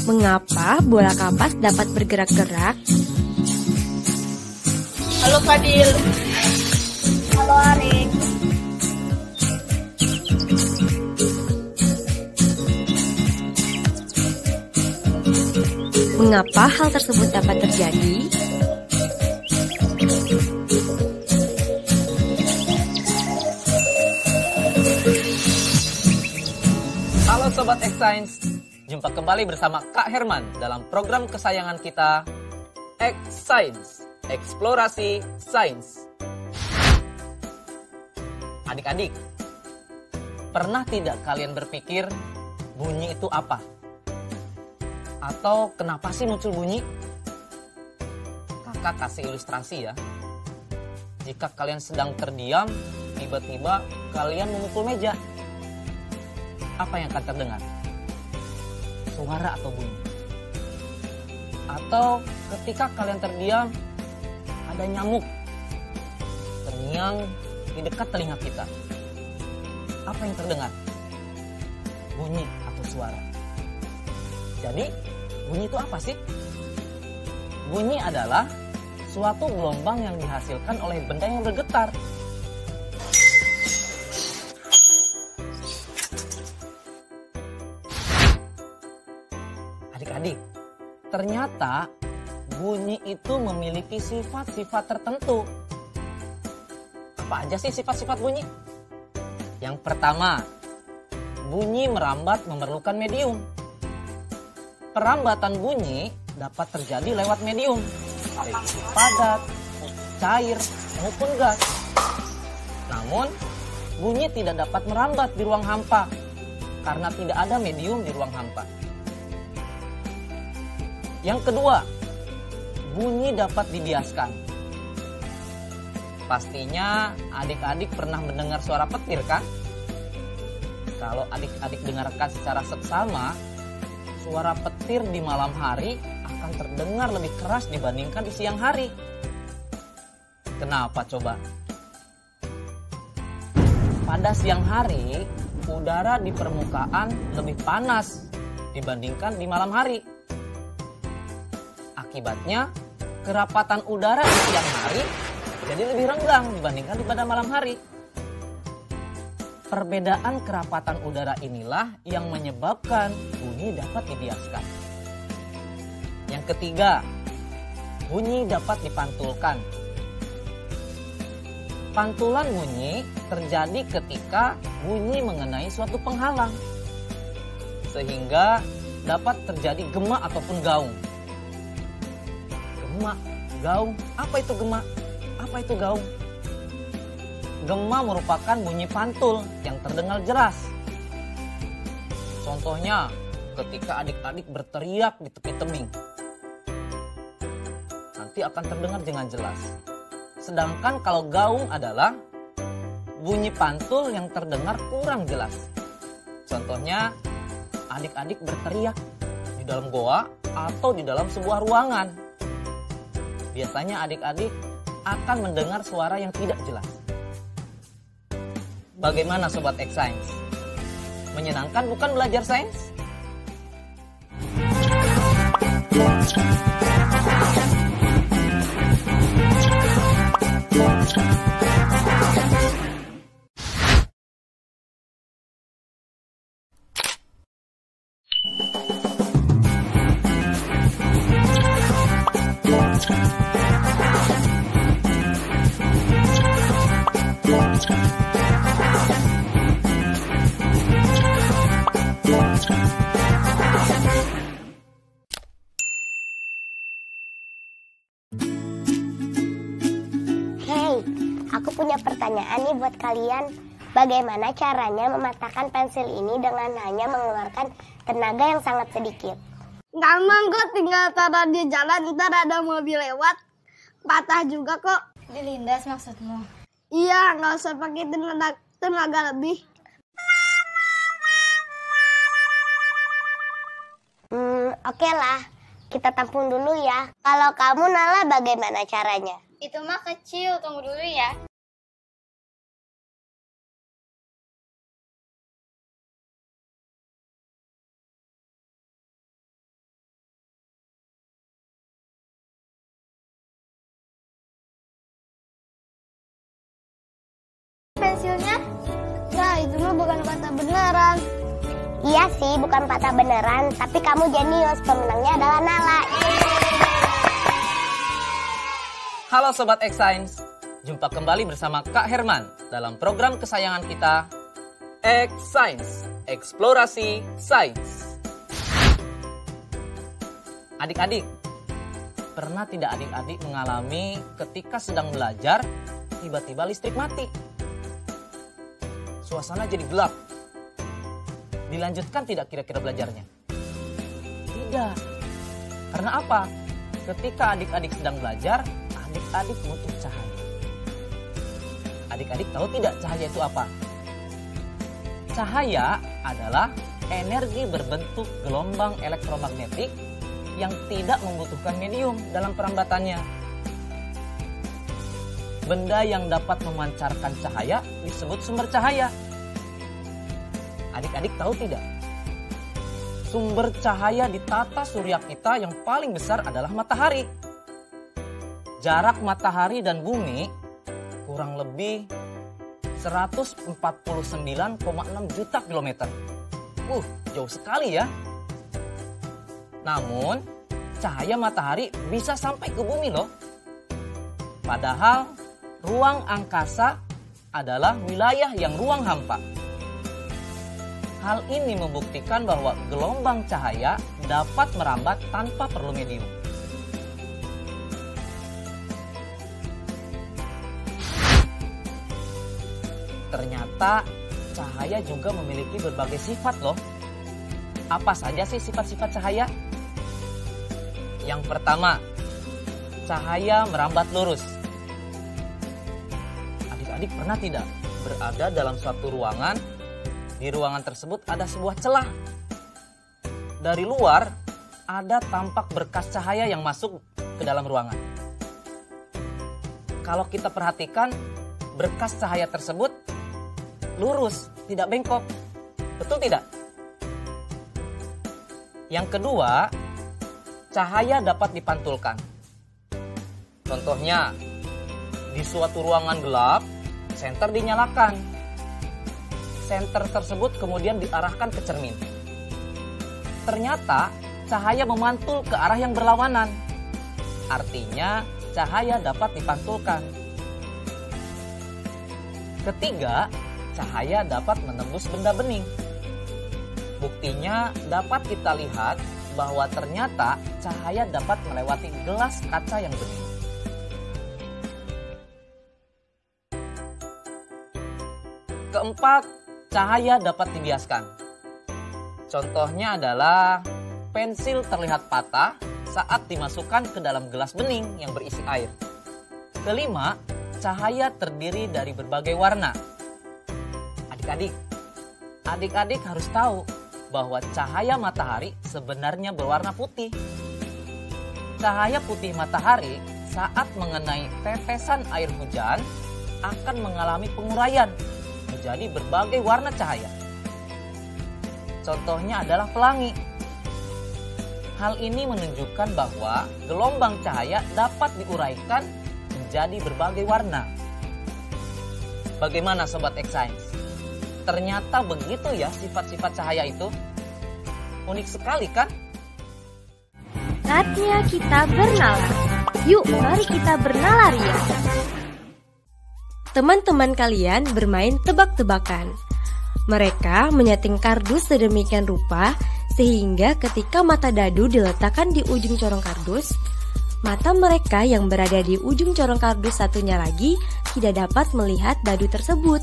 Mengapa bola kapas dapat bergerak-gerak? Halo Fadil. Halo Arik. Mengapa hal tersebut dapat terjadi? Halo Sobat X-Science, jumpa kembali bersama Kak Herman dalam program kesayangan kita X-Science, Eksplorasi Sains. Adik-adik, pernah tidak kalian berpikir bunyi itu apa? Atau kenapa sih muncul bunyi? Kakak kasih ilustrasi ya. Jika kalian sedang terdiam, tiba-tiba kalian memukul meja. Apa yang akan terdengar? Suara atau bunyi? Atau ketika kalian terdiam, ada nyamuk terngiang di dekat telinga kita. Apa yang terdengar? Bunyi atau suara. Jadi, bunyi itu apa sih? Bunyi adalah suatu gelombang yang dihasilkan oleh benda yang bergetar. Adik-adik, ternyata bunyi itu memiliki sifat-sifat tertentu. Apa aja sih sifat-sifat bunyi? Yang pertama, bunyi merambat memerlukan medium. Perambatan bunyi dapat terjadi lewat medium, baik itu padat, cair, maupun gas. Namun, bunyi tidak dapat merambat di ruang hampa karena tidak ada medium di ruang hampa. Yang kedua, bunyi dapat dibiaskan. Pastinya adik-adik pernah mendengar suara petir kan? Kalau adik-adik dengarkan secara seksama, suara petir di malam hari akan terdengar lebih keras dibandingkan di siang hari. Kenapa coba? Pada siang hari, udara di permukaan lebih panas dibandingkan di malam hari. Akibatnya, kerapatan udara di siang hari jadi lebih renggang dibandingkan pada malam hari. Perbedaan kerapatan udara inilah yang menyebabkan bunyi dapat dibiaskan. Yang ketiga, bunyi dapat dipantulkan. Pantulan bunyi terjadi ketika bunyi mengenai suatu penghalang, sehingga dapat terjadi gema ataupun gaung. Gema, gaung, apa itu gema? Apa itu gaung? Gema merupakan bunyi pantul yang terdengar jelas. Contohnya, ketika adik-adik berteriak di tepi tebing, nanti akan terdengar dengan jelas. Sedangkan kalau gaung adalah bunyi pantul yang terdengar kurang jelas. Contohnya, adik-adik berteriak di dalam goa atau di dalam sebuah ruangan. Biasanya adik-adik akan mendengar suara yang tidak jelas. Bagaimana Sobat X-Science? Menyenangkan bukan belajar sains? Aku punya pertanyaan nih buat kalian. Bagaimana caranya mematahkan pensil ini dengan hanya mengeluarkan tenaga yang sangat sedikit? Gampang kok, tinggal taruh di jalan, ntar ada mobil lewat, patah juga kok. Dilindas maksudmu? Iya, nggak usah pakai tenaga lebih. Oke lah, kita tampung dulu ya. Kalau kamu Nala bagaimana caranya? Itu mah kecil, tunggu dulu ya. Pensilnya? Ya, itu mah bukan patah beneran. Iya sih, bukan patah beneran, tapi kamu jenius. Pemenangnya adalah Nala. Halo Sobat X-Science, jumpa kembali bersama Kak Herman dalam program kesayangan kita, X-Science, Eksplorasi Sains. Adik-adik, pernah tidak adik-adik mengalami ketika sedang belajar, tiba-tiba listrik mati? Suasana jadi gelap. Dilanjutkan tidak kira-kira belajarnya? Tidak. Karena apa? Ketika adik-adik sedang belajar, adik-adik butuh cahaya. Adik-adik tahu tidak cahaya itu apa? Cahaya adalah energi berbentuk gelombang elektromagnetik yang tidak membutuhkan medium dalam perambatannya. Benda yang dapat memancarkan cahaya disebut sumber cahaya. Adik-adik tahu tidak? Sumber cahaya di tata surya kita yang paling besar adalah matahari. Jarak matahari dan bumi kurang lebih 149,6 juta kilometer. Jauh sekali ya. Namun, cahaya matahari bisa sampai ke bumi loh. Padahal, ruang angkasa adalah wilayah yang ruang hampa. Hal ini membuktikan bahwa gelombang cahaya dapat merambat tanpa perlu medium. Ternyata cahaya juga memiliki berbagai sifat loh. Apa saja sih sifat-sifat cahaya? Yang pertama, cahaya merambat lurus. Adik-adik pernah tidak berada dalam suatu ruangan? Di ruangan tersebut ada sebuah celah. Dari luar ada tampak berkas cahaya yang masuk ke dalam ruangan. Kalau kita perhatikan, berkas cahaya tersebut lurus, tidak bengkok. Betul tidak? Yang kedua, cahaya dapat dipantulkan. Contohnya, di suatu ruangan gelap, senter dinyalakan. Senter tersebut kemudian diarahkan ke cermin. Ternyata cahaya memantul ke arah yang berlawanan. Artinya cahaya dapat dipantulkan. Ketiga, cahaya dapat menembus benda bening. Buktinya dapat kita lihat bahwa ternyata cahaya dapat melewati gelas kaca yang bening. Keempat, cahaya dapat dibiaskan. Contohnya adalah pensil terlihat patah saat dimasukkan ke dalam gelas bening yang berisi air. Kelima, cahaya terdiri dari berbagai warna. Adik-adik harus tahu bahwa cahaya matahari sebenarnya berwarna putih. Cahaya putih matahari saat mengenai tetesan air hujan akan mengalami penguraian menjadi berbagai warna cahaya. Contohnya adalah pelangi. Hal ini menunjukkan bahwa gelombang cahaya dapat diuraikan menjadi berbagai warna. Bagaimana Sobat X-Science? Ternyata begitu ya sifat-sifat cahaya itu. Unik sekali kan? Saatnya kita bernalar. Yuk, mari kita bernalar. Teman-teman kalian bermain tebak-tebakan. Mereka menyeting kardus sedemikian rupa sehingga ketika mata dadu diletakkan di ujung corong kardus, mata mereka yang berada di ujung corong kardus satunya lagi tidak dapat melihat dadu tersebut,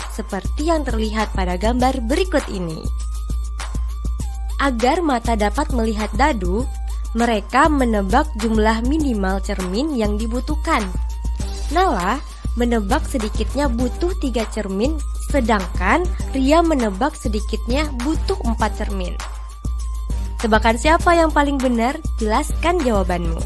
seperti yang terlihat pada gambar berikut ini. Agar mata dapat melihat dadu, mereka menebak jumlah minimal cermin yang dibutuhkan. Nala, menebak sedikitnya butuh 3 cermin, sedangkan Ria menebak sedikitnya butuh 4 cermin. Tebakan siapa yang paling benar? Jelaskan jawabanmu.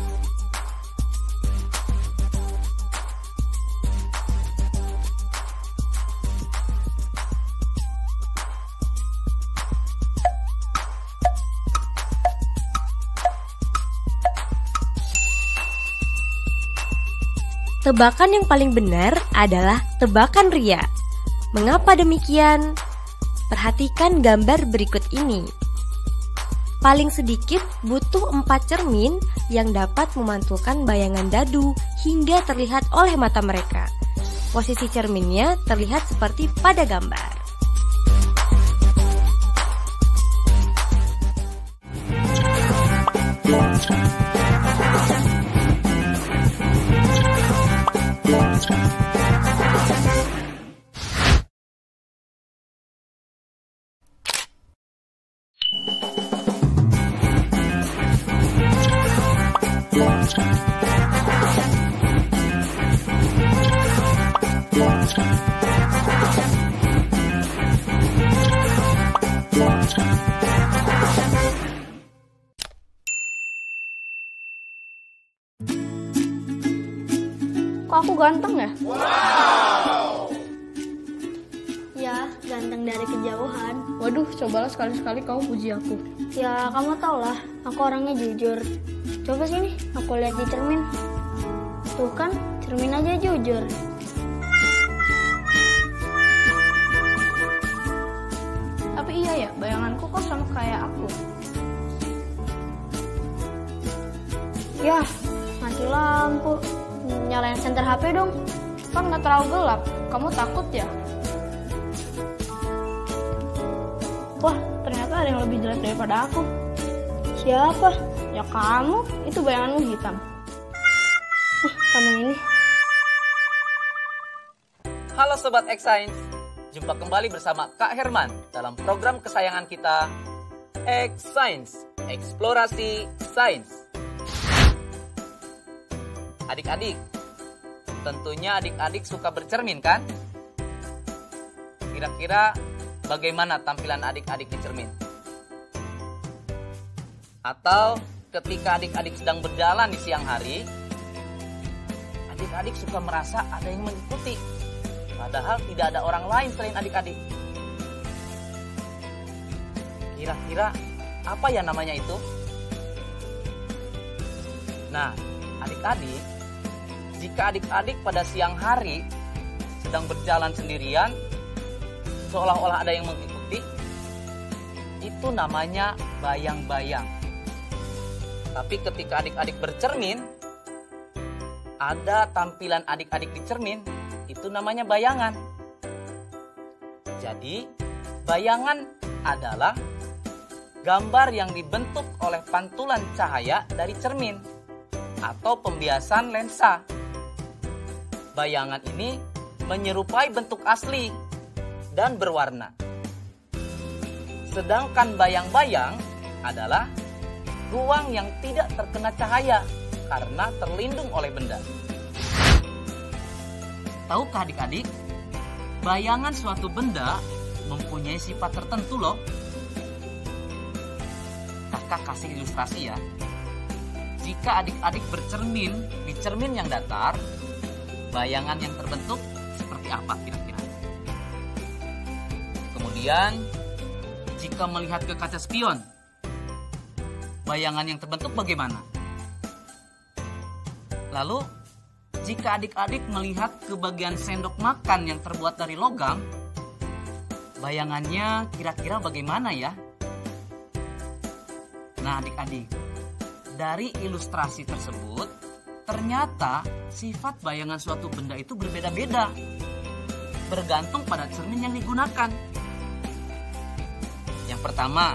Tebakan yang paling benar adalah tebakan Ria. Mengapa demikian? Perhatikan gambar berikut ini. Paling sedikit butuh 4 cermin yang dapat memantulkan bayangan dadu hingga terlihat oleh mata mereka. Posisi cerminnya terlihat seperti pada gambar. Kok aku ganteng ya? Ya, ganteng dari kejauhan. Waduh, cobalah sekali-sekali kamu puji aku. Ya, kamu tau lah, aku orangnya jujur. Coba sini, aku lihat di cermin. Tuh kan, cermin aja jujur. Tapi iya ya, bayanganku kok sama kayak aku. Yah, mati lampu. Nyalain senter HP dong. Kan nggak terlalu gelap, kamu takut ya? Wah, ternyata ada yang lebih jelek daripada aku. Siapa? Ya kamu, itu bayanganmu hitam. Kamu ini. Halo Sobat X-Science, jumpa kembali bersama Kak Herman dalam program kesayangan kita, X-Science, Eksplorasi Sains. Adik-adik, tentunya adik-adik suka bercermin kan? Kira-kira bagaimana tampilan adik-adik di cermin? Atau ketika adik-adik sedang berjalan di siang hari, adik-adik suka merasa ada yang mengikuti, padahal tidak ada orang lain selain adik-adik. Kira-kira apa ya namanya itu? Nah, adik-adik, jika adik-adik pada siang hari sedang berjalan sendirian, seolah-olah ada yang mengikuti, itu namanya bayang-bayang. Tapi ketika adik-adik bercermin, ada tampilan adik-adik di cermin, itu namanya bayangan. Jadi, bayangan adalah gambar yang dibentuk oleh pantulan cahaya dari cermin atau pembiasan lensa. Bayangan ini menyerupai bentuk asli dan berwarna. Sedangkan bayang-bayang adalah ruang yang tidak terkena cahaya karena terlindung oleh benda. Tahukah adik-adik, bayangan suatu benda mempunyai sifat tertentu loh. Kakak kasih ilustrasi ya. Jika adik-adik bercermin di cermin yang datar, bayangan yang terbentuk seperti apa kira-kira? Kemudian, jika melihat ke kaca spion, bayangan yang terbentuk bagaimana? Lalu, jika adik-adik melihat ke bagian sendok makan yang terbuat dari logam, bayangannya kira-kira bagaimana ya? Nah adik-adik, dari ilustrasi tersebut, ternyata sifat bayangan suatu benda itu berbeda-beda, bergantung pada cermin yang digunakan. Yang pertama,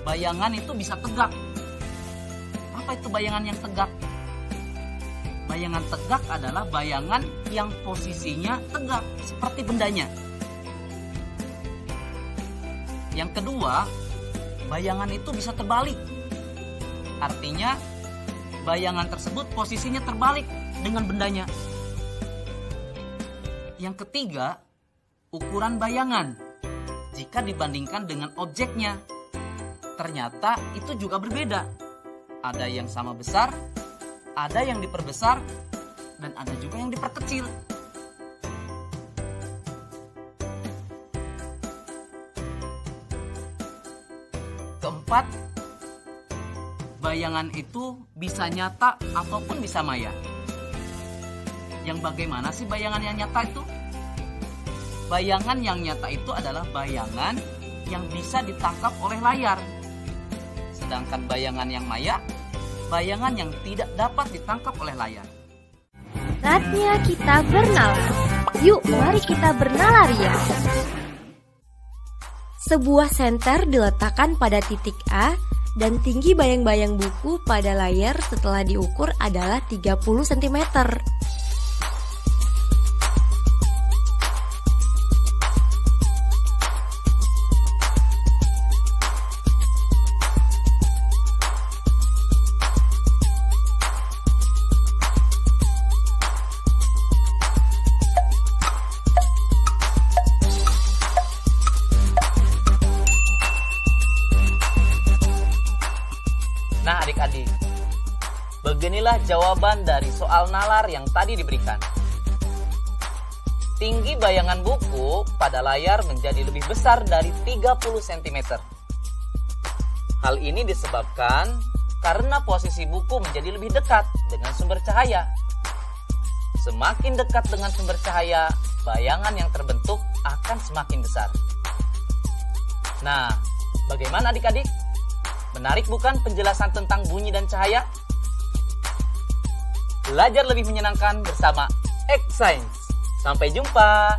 bayangan itu bisa tegak. Apa itu bayangan yang tegak? Bayangan tegak adalah bayangan yang posisinya tegak, seperti bendanya. Yang kedua, bayangan itu bisa terbalik. Artinya, bayangan tersebut posisinya terbalik dengan bendanya. Yang ketiga, ukuran bayangan. Jika dibandingkan dengan objeknya, ternyata itu juga berbeda. Ada yang sama besar, ada yang diperbesar, dan ada juga yang diperkecil. Keempat, bayangan itu bisa nyata ataupun bisa maya. Yang bagaimana sih bayangan yang nyata itu? Bayangan yang nyata itu adalah bayangan yang bisa ditangkap oleh layar. Sedangkan bayangan yang maya, bayangan yang tidak dapat ditangkap oleh layar. Saatnya kita bernalar. Yuk, mari kita bernalar ya. Sebuah senter diletakkan pada titik A dan tinggi bayang-bayang buku pada layar setelah diukur adalah 30 cm. Nah adik-adik, beginilah jawaban dari soal nalar yang tadi diberikan. Tinggi bayangan buku pada layar menjadi lebih besar dari 30 cm. Hal ini disebabkan karena posisi buku menjadi lebih dekat dengan sumber cahaya. Semakin dekat dengan sumber cahaya, bayangan yang terbentuk akan semakin besar. Nah, bagaimana adik-adik? Menarik bukan penjelasan tentang bunyi dan cahaya? Belajar lebih menyenangkan bersama X-Science. Sampai jumpa.